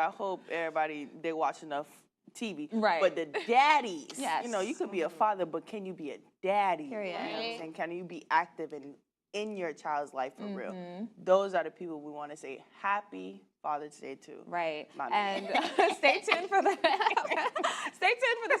I hope everybody, they watch enough TV. Right. But the daddies, Yes. you know, you could be a father, but can you be a daddy? Period. You know what I'm Right. saying? Can you be active in your child's life for real? Mm-hmm. Those are the people we want to say happy Father's Day to. Right. Not me. And stay tuned for the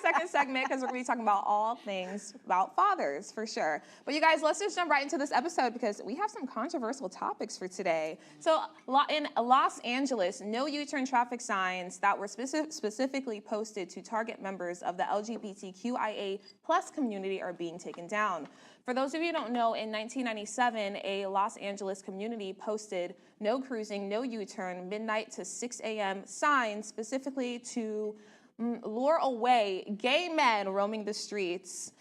second segment because we're going to be talking about all things about fathers for sure. But you guys, let's just jump right into this episode because we have some controversial topics for today. So in Los Angeles, no U-turn traffic signs that were specifically posted to target members of the LGBTQIA+ community are being taken down. For those of you who don't know, in 1997, a Los Angeles community posted no cruising, no U-turn, midnight to 6 a.m. signs specifically to lure away gay men roaming the streets,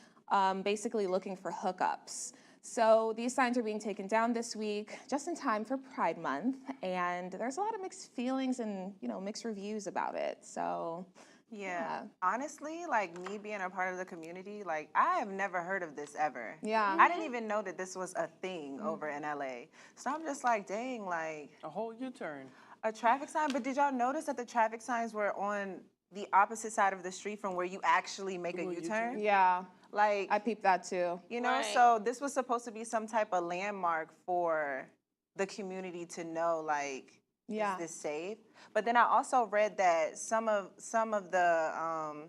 basically looking for hookups. So these signs are being taken down this week, just in time for Pride Month, and there's a lot of mixed feelings and, you know, mixed reviews about it. So. Yeah. Honestly, like me being a part of the community, like I have never heard of this ever. Yeah. I didn't even know that this was a thing over in LA. So I'm just like, dang, like A whole U-turn. a traffic sign. But did y'all notice that the traffic signs were on the opposite side of the street from where you actually make a U-turn? Yeah, Like, I peeped that too. you know, Right. so this was supposed to be some type of landmark for the community to know, like, Yeah. is this safe? But then I also read that some of the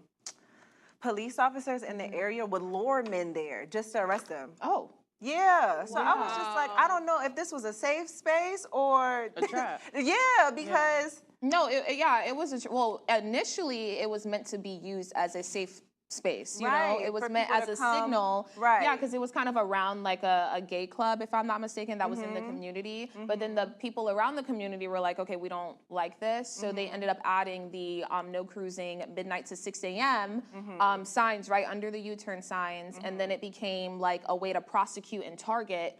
police officers in the area would lure men there just to arrest them. Oh. Yeah, so I was just like, I Wow. don't know if this was a safe space or A trap. yeah, because No, it was well, initially it was meant to be used as a safe space, you know? Right, It was for meant people as to a come. signal. Right. Yeah, because it was kind of around like a gay club, if I'm not mistaken, that was in the community. But then the people around the community were like, okay, we don't like this. So they ended up adding the no cruising midnight to 6 a.m. Signs right under the U-turn signs. And then it became like a way to prosecute and target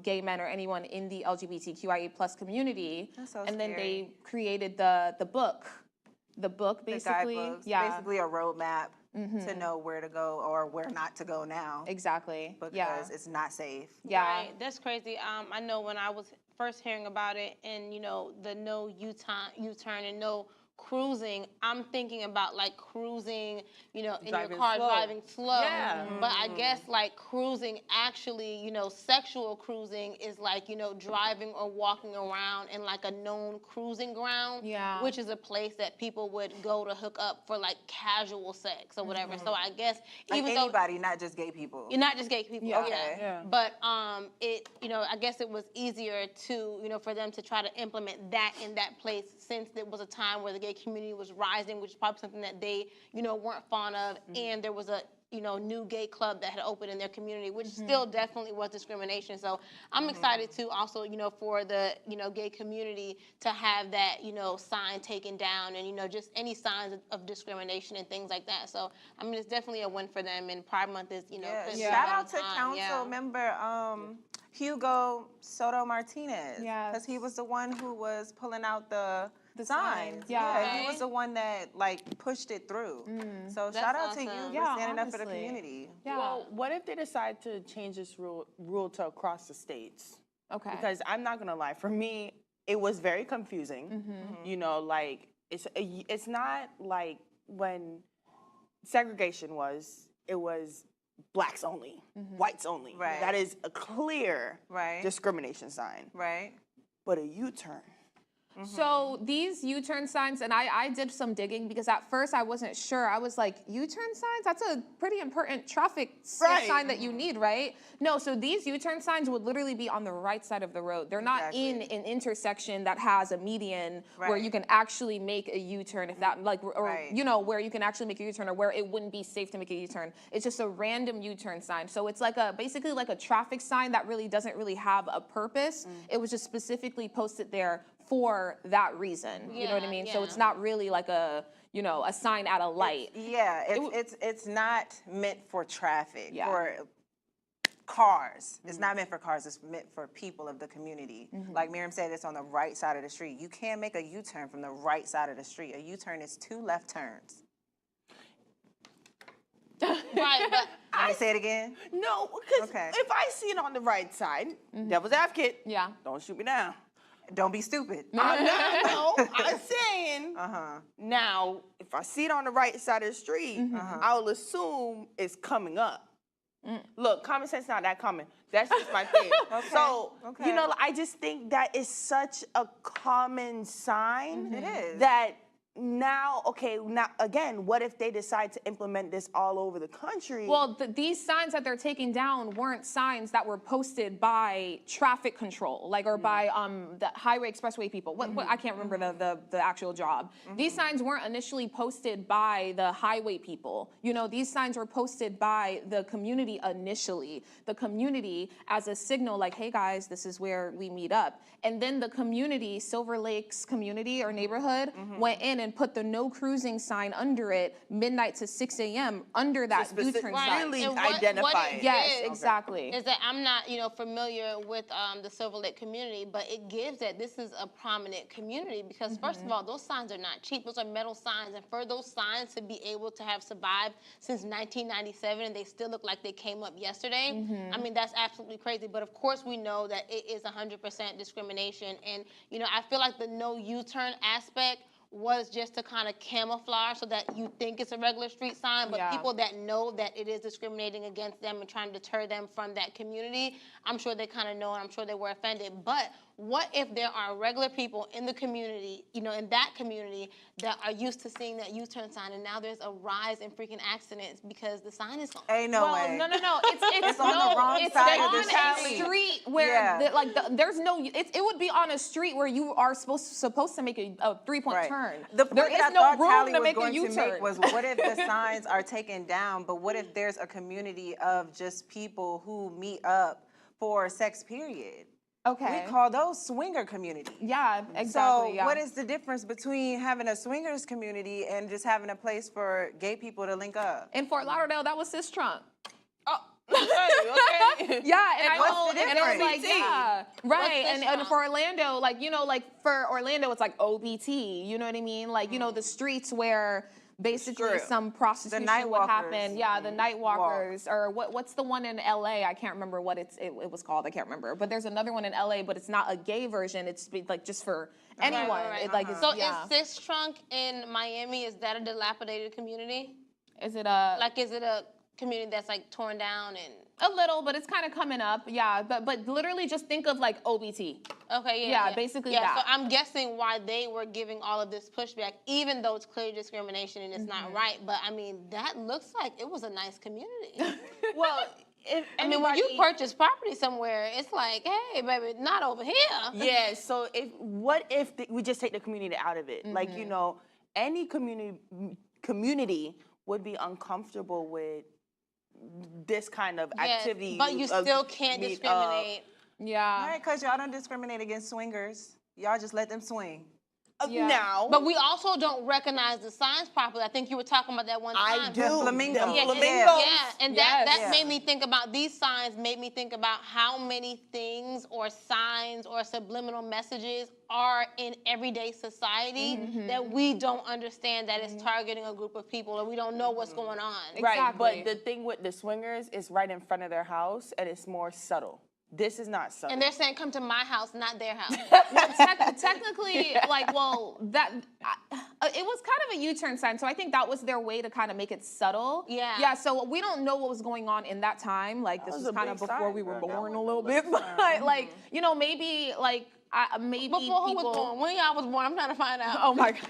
gay men or anyone in the LGBTQIA+ community. That's so and then scary. they created the book. The book, the basically. guidebooks, Yeah, basically a roadmap to know where to go or where not to go now exactly. because Yeah. it's not safe. Yeah. Right, that's crazy. I know when I was first hearing about it, and you know the no U-turn and no cruising, I'm thinking about like cruising, you know, in Driving your car slow. driving slow. Yeah. But I guess like cruising, actually, you know, sexual cruising is like, you know, driving or walking around in like a known cruising ground, Yeah. which is a place that people would go to hook up for like casual sex or whatever. So I guess Like even though anybody, not just gay people. you're not just gay people. Yeah. Okay. Yeah. But it, you know, I guess it was easier to, you know, for them to try to implement that in that place since there was a time where the gay community was rising, which is probably something that they, you know, weren't fond of, and there was a, you know, new gay club that had opened in their community, which still definitely was discrimination. So I'm excited to also, you know, for the, you know, gay community to have that, you know, sign taken down and, you know, just any signs of discrimination and things like that. So, I mean, it's definitely a win for them, and Pride Month is, you know, Yeah. couldn't be Shout a out better to time. council Yeah. member Hugo Soto Martinez. Yes. Because he was the one who was pulling out the signs. signs, yeah. He Okay. was the one that like pushed it through. So That's shout out to you awesome. for Yeah, standing up for the honestly. community. Yeah. Well, what if they decide to change this rule to across the states? Okay. Because I'm not gonna lie, for me, it was very confusing. You know, like it's not like when segregation was, it was blacks only, whites only. Right. That is a clear Right. discrimination sign. Right. But a U-turn. So these U-turn signs, and I did some digging because at first I wasn't sure. I was like, U-turn signs? That's a pretty important traffic Right. sign that you need, right? No, so these U-turn signs would literally be on the right side of the road. They're not in Exactly. an intersection that has a median where Right. you can actually make a U-turn, if that, like, or, Right. you know, where you can actually make a U-turn or where it wouldn't be safe to make a U-turn. It's just a random U-turn sign. So it's like basically like a traffic sign that really doesn't really have a purpose. It was just specifically posted there for that reason. You know what I Yeah, mean? So yeah. it's not really like a, you know, a sign at a light. Yeah, it's not meant for traffic, Yeah. for cars. It's not meant for cars, it's meant for people of the community. Like Miriam said, it's on the right side of the street. You can't make a U-turn from the right side of the street. A U-turn is 2 left turns. Right, but Let me say it again. No, because Okay. if I see it on the right side, devil's advocate, Yeah. don't shoot me down. Don't be stupid. I'm not, no, I'm saying, Uh-huh. now, if I see it on the right side of the street, I'll assume it's coming up. Look, common sense not that common. That's just my thing. So, okay. you know, I just think that is such a common sign. It is. That now, okay, now again, what if they decide to implement this all over the country? Well, these signs that they're taking down weren't signs that were posted by traffic control, like, or by the highway expressway people. What I can't remember the actual job. These signs weren't initially posted by the highway people. You know, these signs were posted by the community initially. The community as a signal, like, hey guys, this is where we meet up. And then the community, Silver Lakes community or neighborhood, went in and put the no cruising sign under it, midnight to 6 a.m. under that U-turn sign. Really And identify what it. Yes, is, exactly. Is that I'm not, familiar with the Silver Lake community, but it gives that this is a prominent community because first of all, those signs are not cheap. Those are metal signs, and for those signs to be able to have survived since 1997 and they still look like they came up yesterday, I mean, that's absolutely crazy. But of course, we know that it is 100% discrimination, and I feel like the no U-turn aspect was just to kind of camouflage so that you think it's a regular street sign, but people that know that it is discriminating against them and trying to deter them from that community, I'm sure they kind of know and I'm sure they were offended. But what if there are regular people in the community, in that community that are used to seeing that U-turn sign and now there's a rise in freaking accidents because the sign is gone? Ain't no way. No. It's on the wrong side of the on street. a street where there's no. It would be on a street where you are supposed to make a 3-point turn. The point There that I is no thought room Callie to was make a going to U-turn. make was, what if the signs are taken down, but what if there's a community of just people who meet up for sex period? Okay. We call those swinger communities. Yeah, exactly. So yeah. what is the difference between having a swingers community and just having a place for gay people to link up? In Fort Lauderdale, that was Sis Trump. Oh, okay. Yeah, and I what's know, the and it was difference? like, yeah, right, What's and this for Orlando, for Orlando, it's like OBT, you know what I mean? Like, the streets where basically True. some prostitution night would walkers. happen. Yeah, the night walkers, or what's the one in LA? I can't remember what it was called. I can't remember, but there's another one in LA, but it's not a gay version. It's like just for anyone. Right. It, like, it's, So yeah. is Sis Trunk in Miami, is that a dilapidated community? Is it a Like, is it a community that's like torn down and... a little, but it's kind of coming up. Yeah, but literally just think of like OBT. Okay, Yeah, basically that. So I'm guessing why they were giving all of this pushback, even though it's clearly discrimination and it's not right. But I mean, that looks like it was a nice community. Well, if I mean, when you anybody- purchase property somewhere, it's like, hey, baby, not over here. Yeah, so what if we just take the community out of it? Like, any community would be uncomfortable with this kind of activity. But you still can't discriminate. Yeah. Right, because y'all don't discriminate against swingers. Y'all just let them swing. Yeah. Now, But we also don't recognize the signs properly. I think you were talking about that one time. I do. The flamingos. The Yeah, flamingos. and Yes. that Yeah. made me think about, these signs made me think about how many things or signs or subliminal messages are in everyday society that we don't understand that it's targeting a group of people, or we don't know what's going on. Right, Exactly. but the thing with the swingers is right in front of their house, and it's more subtle. This is not subtle. And they're saying, come to my house, not their house. Technically, like, well, it was kind of a U-turn sign, so I think that was their way to kind of make it subtle. Yeah. Yeah, so we don't know what was going on in that time. Like, this was was a kind of big before sign, we were girl. That born a was little a big bit, but like, maybe like maybe Before who people. was born? When y'all was born? I'm trying to find out. Oh my God.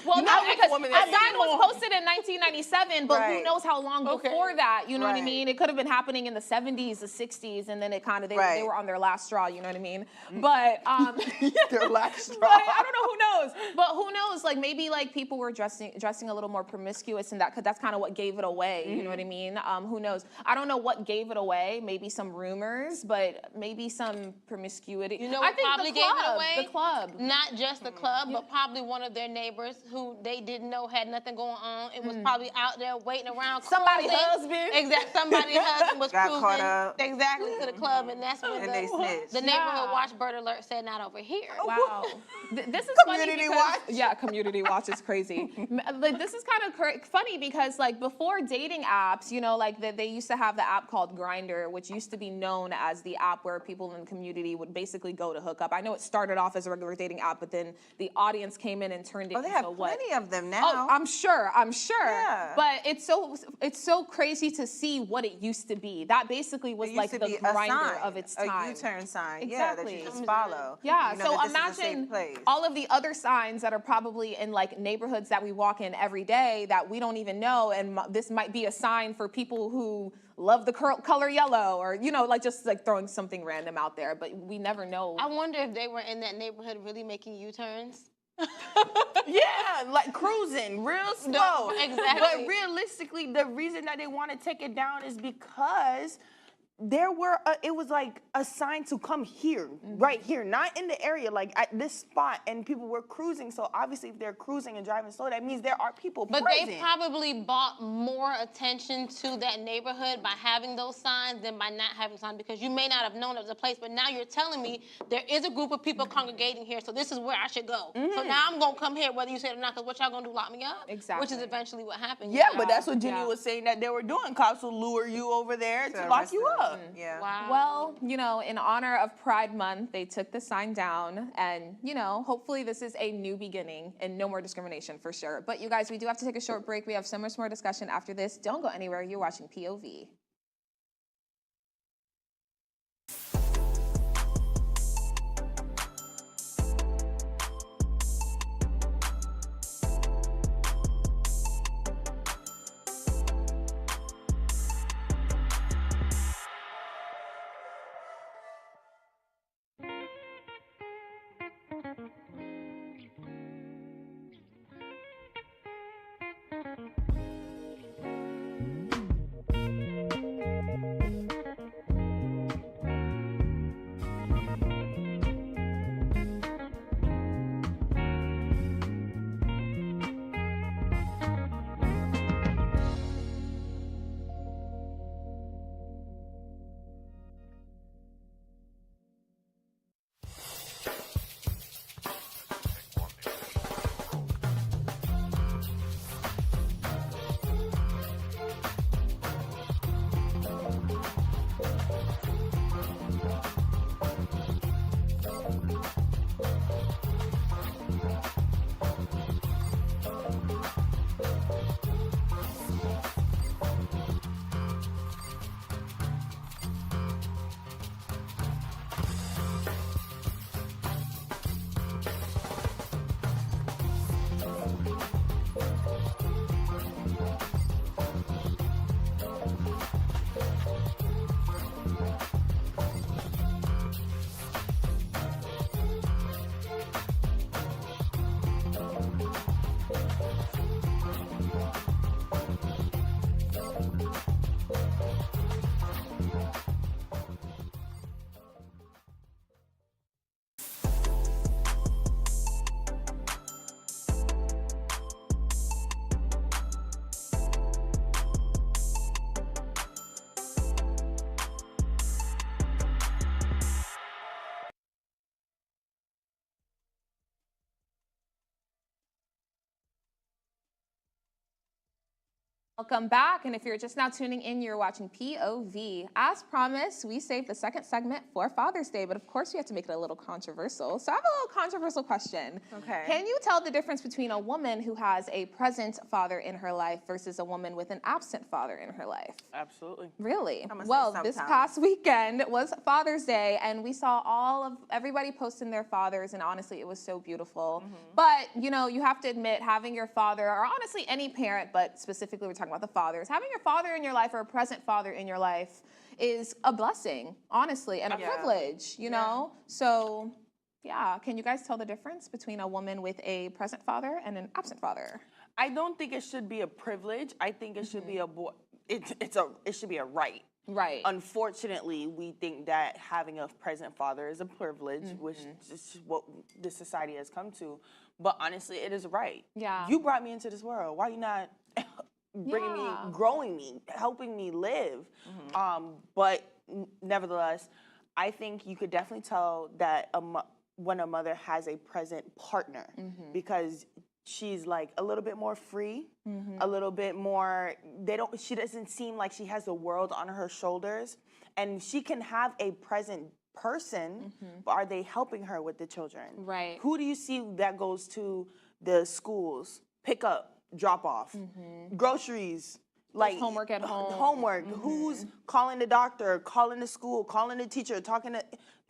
Well, You no, know, because woman that that's sign was posted in 1997, but who Right. knows how long before that, you know what I Right. mean? It could have been happening in the 70s, the 60s, and then it kind of, they Right. were on their last straw, you know what I mean? But, Their last straw. but I don't know, who knows? But who knows, like, maybe, like, people were dressing a little more promiscuous, and that's kind of what gave it away, you know what I mean? Who knows? I don't know what gave it away, maybe some rumors, but maybe some promiscuity. You know I what think probably the gave club, it away? The club. Not just the club, but probably one of their neighbors who they didn't know had nothing going on. It was probably out there waiting around. Somebody's cruising. husband. Exactly. Somebody's husband was Got cruising caught up. exactly to the club, and that's when And they snitched. the neighborhood Yeah. watch bird alert said, "Not over here." Wow. This is Community funny because, watch? Yeah, community watch is crazy. Like, this is kind of funny because, like, before dating apps, you know, like, they used to have the app called Grindr, which used to be known as the app where people in the community would basically go to hook up. I know it started off as a regular dating app, but then the audience came in and turned it They into have plenty of them now. Oh, I'm sure. Yeah. But it's so crazy to see what it used to be. That basically was It used like to the be a Grindr sign, of its a time. U-turn sign, Exactly. that you just follow. Yeah, You know so that this is a safe imagine place. all of the other signs that are probably in like neighborhoods that we walk in every day that we don't even know, and this might be a sign for people who love the color yellow, or, you know, like just like throwing something random out there, but we never know. I wonder if they were in that neighborhood really making U-turns. Yeah, like cruising real slow. No, exactly. But realistically, the reason that they want to take it down is because it was like a sign to come here, right here, not in the area, like at this spot, and people were cruising. So obviously, if they're cruising and driving slow, that means there are people But present. they probably brought more attention to that neighborhood by having those signs than by not having signs, because you may not have known it was a place, but now you're telling me there is a group of people congregating here, so this is where I should go. So now I'm going to come here whether you say it or not, because what y'all going to do, lock me up? Exactly. Which is eventually what happened. Yeah, but that's what Jenny Yeah. was saying that they were doing. Cops will lure you over there to lock arrest you them. up. Yeah. Wow. Well, you know, in honor of Pride Month, they took the sign down, and, you know, hopefully this is a new beginning and no more discrimination for sure. But you guys, we do have to take a short break. We have so much more discussion after this. Don't go anywhere. You're watching POV. Welcome back, and if you're just now tuning in, you're watching POV. As promised, we saved the second segment for Father's Day, but of course we have to make it a little controversial. So I have a little controversial question. Okay. Can you tell the difference between a woman who has a present father in her life versus a woman with an absent father in her life? Absolutely. Really? I'ma say Well, this sometimes. past weekend was Father's Day, and we saw everybody posting their fathers, and honestly, it was so beautiful. But, you know, you have to admit, having your father, or honestly any parent, but specifically we're talking about the fathers, having your father in your life or a present father in your life is a blessing, honestly, and a privilege, you know? So, yeah, can you guys tell the difference between a woman with a present father and an absent father? I don't think it should be a privilege. I think it should be it should be a right. Right. Unfortunately, we think that having a present father is a privilege, which is what this society has come to. But honestly, it is a right. Yeah. You brought me into this world. Why you not bringing me, growing me, helping me live? But nevertheless, I think you could definitely tell that when a mother has a present partner, because she's like a little bit more free, a little bit more, she doesn't seem like she has the world on her shoulders, and she can have a present person, but are they helping her with the children? Right. Who do you see that goes to the schools, pick up, drop off, groceries, like homework at home. Homework. Who's calling the doctor, calling the school, calling the teacher, talking to.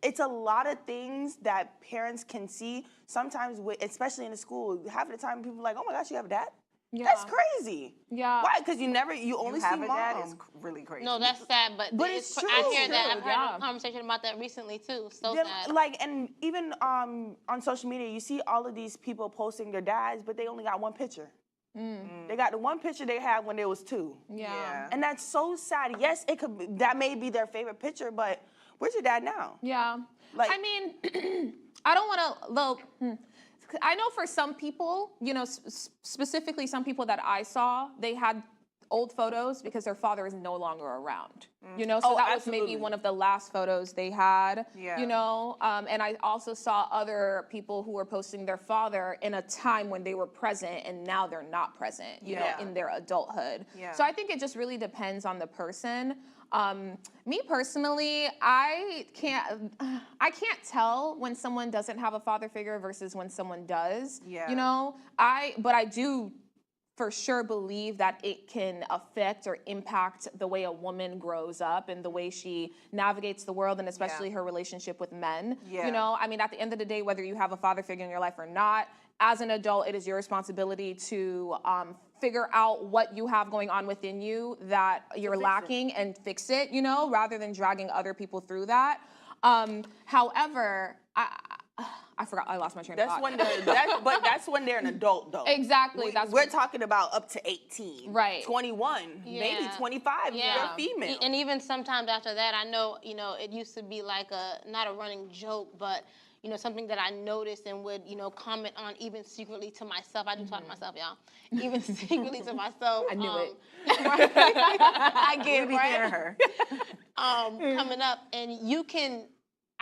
It's a lot of things that parents can see. Sometimes, especially in the school, half of the time people are like, "Oh my gosh, you have a dad? Yeah. That's crazy." Yeah. Why? Because you only see have mom. a dad is really crazy. No, that's sad, but it's I true. hear that. I've Yeah. had a conversation about that recently too. So Then, sad. like, and even on social media, you see all of these people posting their dads, but they only got one picture. They got the one picture they had when there was two. Yeah. And that's so sad. Yes, that may be their favorite picture, but where's your dad now? Yeah. Like- I mean, I don't want to, I know for some people, you know, specifically some people that I saw, they had old photos because their father is no longer around. You know, so Oh, that was absolutely. maybe one of the last photos they had. Yeah. You know, and I also saw other people who were posting their father in a time when they were present and now they're not present. You know, Yeah. in their adulthood. Yeah. So I think it just really depends on the person. Me personally, I can't tell when someone doesn't have a father figure versus when someone does. Yeah. You know, but I do for sure believe that it can affect or impact the way a woman grows up and the way she navigates the world, and especially her relationship with men. Yeah. You know, I mean, at the end of the day, whether you have a father figure in your life or not, as an adult, it is your responsibility to figure out what you have going on within you that you're lacking and fix it, you know, rather than dragging other people through that. However, I forgot, I lost my train of That's thought. when that's when they're an adult, though. Exactly. We're talking about up to 18, Right. 21, maybe Yeah. 25 if you're a female. And even sometimes after that, I know, you know, it used to be like not a running joke, but, you know, something that I noticed and would, you know, comment on even secretly to myself. I do talk to myself, y'all. Even secretly to myself. I knew it. I get We be right. hearing her. Coming up, and you can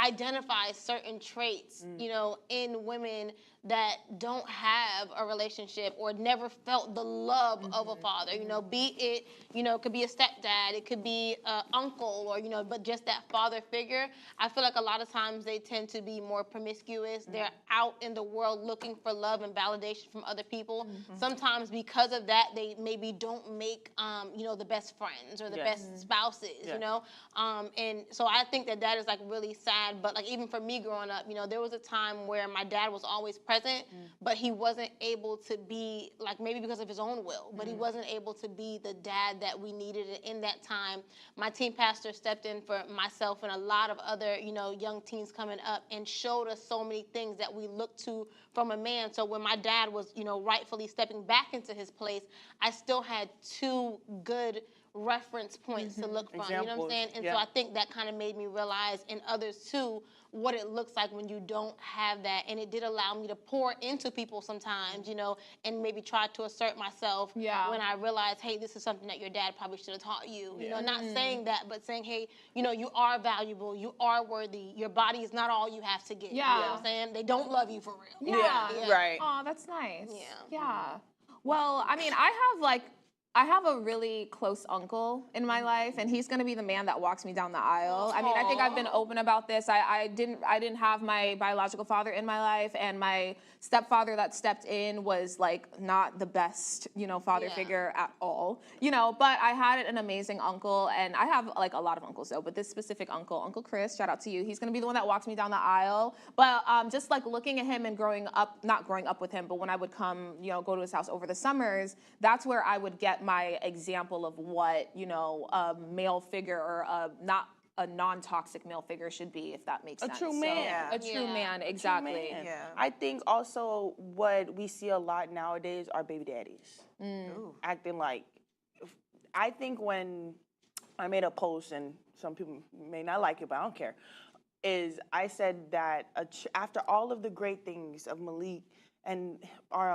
identify certain traits, you know, in women that don't have a relationship or never felt the love of a father, you know, be it, you know, it could be a stepdad, it could be an uncle, or, you know, but just that father figure. I feel like a lot of times they tend to be more promiscuous. They're out in the world looking for love and validation from other people. Sometimes because of that, they maybe don't make, you know, the best friends or the best spouses, you know? And so I think that that is like really sad. But like even for me growing up, you know, there was a time where my dad was always present, but he wasn't able to be, like, maybe because of his own will, but he wasn't able to be the dad that we needed. In that time, my teen pastor stepped in for myself and a lot of other, you know, young teens coming up and showed us so many things that we looked to from a man. So when my dad was, you know, rightfully stepping back into his place, I still had two good reference points to look from, you know what I'm saying? And so I think that kind of made me realize, and others too, what it looks like when you don't have that. And it did allow me to pour into people sometimes, you know, and maybe try to assert myself when I realized, hey, this is something that your dad probably should have taught you. You know, not saying that, but saying, hey, you know, you are valuable, you are worthy, your body is not all you have to give. You know what I'm saying? They don't love you for real. Right. Oh, that's nice. Yeah. Yeah. Well, I mean, I have a really close uncle in my life, and he's gonna be the man that walks me down the aisle. I mean, I think I've been open about this. I didn't have my biological father in my life, and my stepfather that stepped in was like not the best, you know, father figure at all. You know, but I had an amazing uncle, and I have like a lot of uncles though, but this specific uncle, Uncle Chris, shout out to you. He's gonna be the one that walks me down the aisle. But just like looking at him and not growing up with him, but when I would come, you know, go to his house over the summers, that's where I would get my example of what, you know, a male figure or not a non-toxic male figure should be, if that makes sense. A true man. A true man, exactly. Man. I think also what we see a lot nowadays are baby daddies acting like. I think when I made a post, and some people may not like it, but I don't care, is I said that after all of the great things of Malik and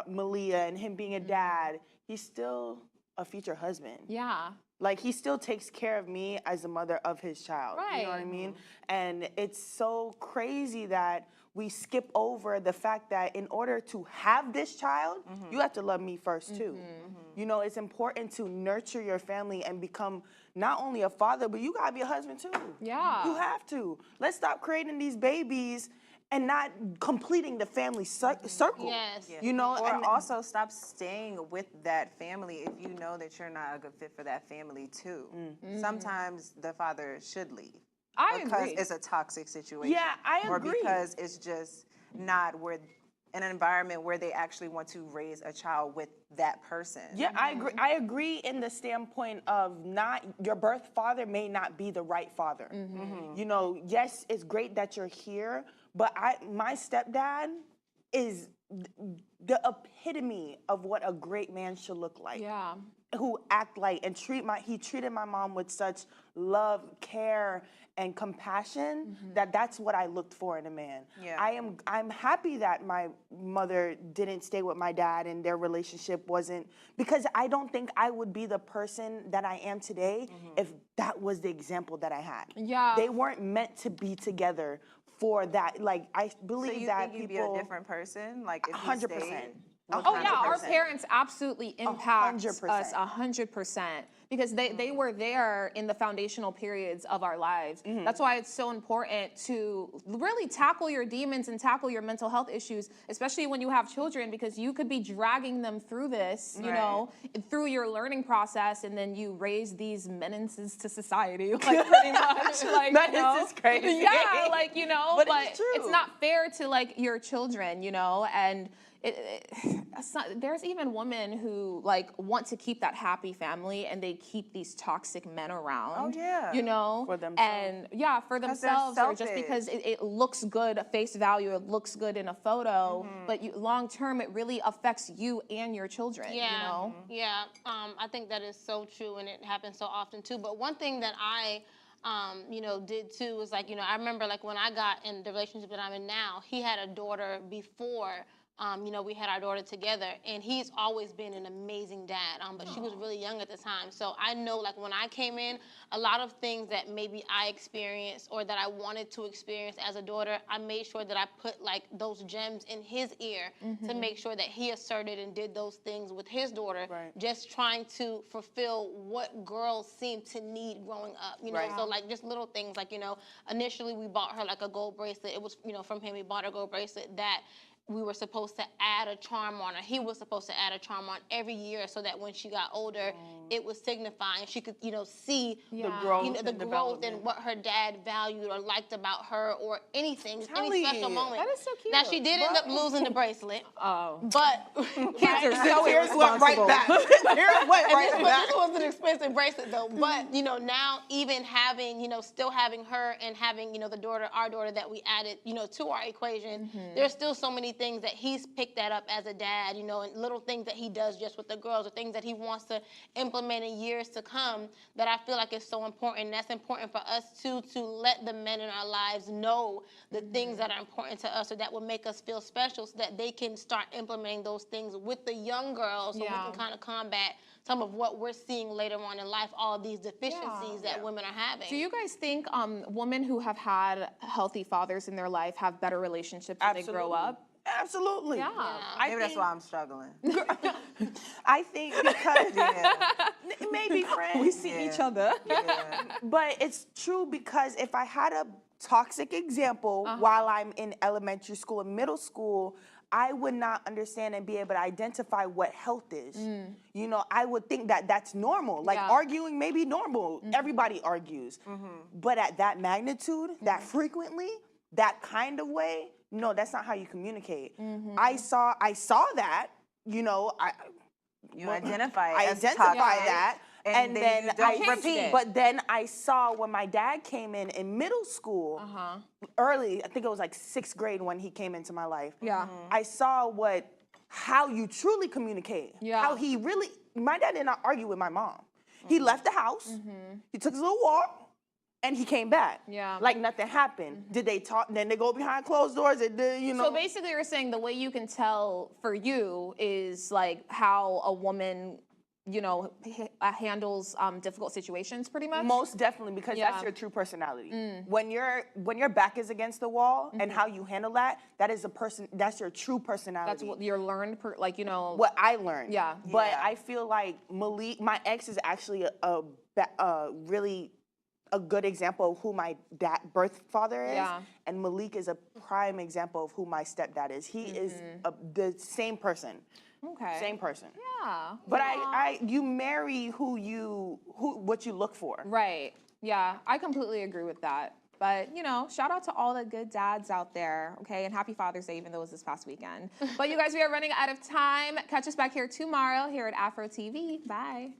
Malia and him being a dad, he's still a future husband. Yeah. Like, he still takes care of me as the mother of his child. You know what I Right. mean? And it's so crazy that we skip over the fact that in order to have this child, you have to love me first too. You know, it's important to nurture your family and become not only a father, but you gotta be a husband too. Yeah. You have to. Let's stop creating these babies and not completing the family circle. Yes. You know, Or and also stop staying with that family if you know that you're not a good fit for that family too. Sometimes the father should leave. I because agree. it's a toxic situation. Yeah, I Or agree. because it's just not where an environment where they actually want to raise a child with that person. Yeah, I agree. I agree in the standpoint of not your birth father may not be the right father. You know, yes, it's great that you're here, but my stepdad is the epitome of what a great man should look like. Yeah. Who act like and he treated my mom with such love, care, and compassion that's what I looked for in a man. Yeah. I'm happy that my mother didn't stay with my dad and their relationship wasn't, because I don't think I would be the person that I am today if that was the example that I had. Yeah. They weren't meant to be together for that. Like, I believe So you that think you'd people be a different person? Like if you 100%. stayed? Oh yeah, our 100%. parents absolutely impact 100%. us 100% because they were there in the foundational periods of our lives. That's why it's so important to really tackle your demons and tackle your mental health issues, especially when you have children, because you could be dragging them through this, you know, through your learning process, and then you raise these menaces to society, like pretty much. Like, That you know? is just crazy. Yeah, like, you know, But but it's true. not fair to like your children, you know, and it's not, there's even women who like want to keep that happy family and they keep these toxic men around. Oh, yeah. You know? For themselves. And yeah, for 'Cause they're themselves or just selfish. because it looks good at face value, it looks good in a photo, but long term it really affects you and your children, Yeah, you know? yeah. I think that is so true, and it happens so often too. But one thing that I, you know, did too was like, you know, I remember like when I got in the relationship that I'm in now, he had a daughter before. You know, we had our daughter together, and he's always been an amazing dad. But she was really young at the time, so I know like when I came in, a lot of things that maybe I experienced or that I wanted to experience as a daughter, I made sure that I put like those gems in his ear to make sure that he asserted and did those things with his daughter, just trying to fulfill what girls seem to need growing up. You know, so like just little things like, you know, initially we bought her like a gold bracelet. It was, you know, from him. We bought her a gold bracelet that we were supposed to add a charm on her. He was supposed to add a charm on every year so that when she got older, it was signifying. She could, you know, see The growth, you know, the and growth development. and what her dad valued or liked about her or anything, Tell any special me. moment. That is so cute. Now, she did end up losing the bracelet, Oh. but Kids are so Tears went right irresponsible. back. Tears went and right back. this was an expensive bracelet though. But you know, now even having, you know, still having her and having, you know, the daughter, our daughter that we added, you know, to our equation, there's still so many things that he's picked that up as a dad, you know, and little things that he does just with the girls or things that he wants to implement in years to come that I feel like is so important. And that's important for us too, to let the men in our lives know the things that are important to us or that will make us feel special so that they can start implementing those things with the young girls so we Yeah. can kind of combat some of what we're seeing later on in life, all these deficiencies that women are having. Do you guys think women who have had healthy fathers in their life have better relationships when they grow up? Absolutely. Yeah. I Maybe that's think- why I'm struggling. I think because Yeah. maybe friends. We see each other. Yeah. But it's true because if I had a toxic example while I'm in elementary school and middle school, I would not understand and be able to identify what health is. You know, I would think that that's normal. Like Yeah. arguing may be normal. Everybody argues. But at that magnitude, that frequently, that kind of way, no, that's not how you communicate. I saw that, you know, You identify it I as identify toxic, that, and then you don't changed repeat. it. But then I saw when my dad came in middle school, early, I think it was like 6th grade when he came into my life. Yeah. I saw how you truly communicate. Yeah. How he really, my dad did not argue with my mom. He left the house, he took his little walk, and he came back. Yeah. Like nothing happened. Did they talk? Then they go behind closed doors, and you know. So basically, you're saying the way you can tell for you is like how a woman handles difficult situations pretty much. Most definitely, because Yeah. that's your true personality. When your back is against the wall and how you handle that, that's your true personality. That's what you're learned, what I learned. Yeah. But Yeah. I feel like Malik, my ex, is actually really a good example of who my birth father is. Yeah. And Malik is a prime example of who my stepdad is. He is the same person. Okay. Same person. Yeah. But you marry what you look for. Right. Yeah, I completely agree with that. But, shout out to all the good dads out there, okay? And happy Father's Day, even though it was this past weekend. But you guys, we are running out of time. Catch us back here tomorrow here at Afro TV. Bye.